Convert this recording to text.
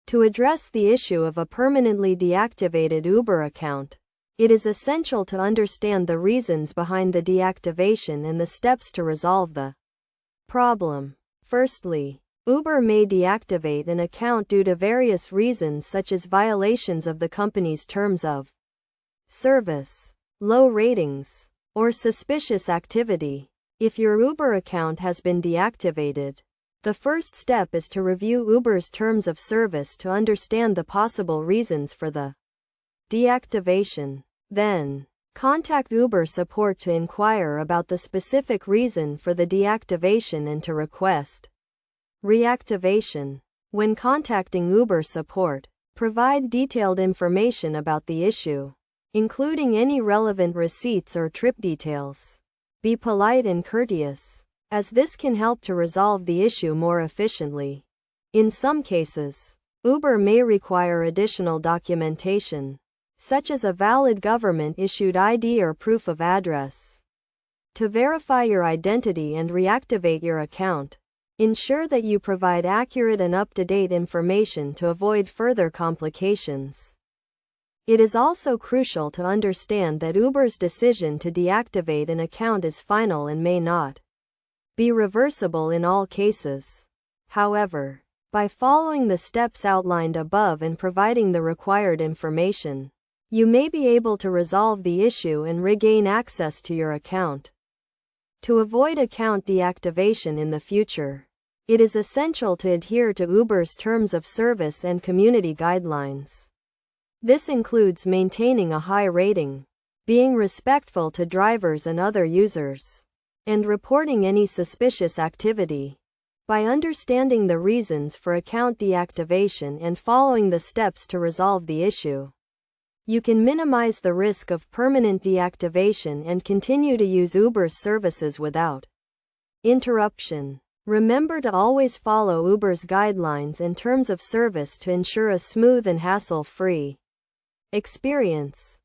To address the issue of a permanently deactivated Uber account, it is essential to understand the reasons behind the deactivation and the steps to resolve the problem. Firstly, Uber may deactivate an account due to various reasons such as violations of the company's terms of service, low ratings, or suspicious activity. If your Uber account has been deactivated, the first step is to review Uber's terms of service to understand the possible reasons for the deactivation. Then, contact Uber support to inquire about the specific reason for the deactivation and to request reactivation. When contacting Uber support, provide detailed information about the issue, including any relevant receipts or trip details. Be polite and courteous, as this can help to resolve the issue more efficiently. In some cases, Uber may require additional documentation, such as a valid government-issued ID or proof of address. To verify your identity and reactivate your account, ensure that you provide accurate and up-to-date information to avoid further complications. It is also crucial to understand that Uber's decision to deactivate an account is final and may not be reversible in all cases. However, by following the steps outlined above and providing the required information, you may be able to resolve the issue and regain access to your account. To avoid account deactivation in the future, it is essential to adhere to Uber's terms of service and community guidelines. This includes maintaining a high rating, being respectful to drivers and other users, and reporting any suspicious activity. By understanding the reasons for account deactivation and following the steps to resolve the issue, you can minimize the risk of permanent deactivation and continue to use Uber's services without interruption. Remember to always follow Uber's guidelines and terms of service to ensure a smooth and hassle-free experience.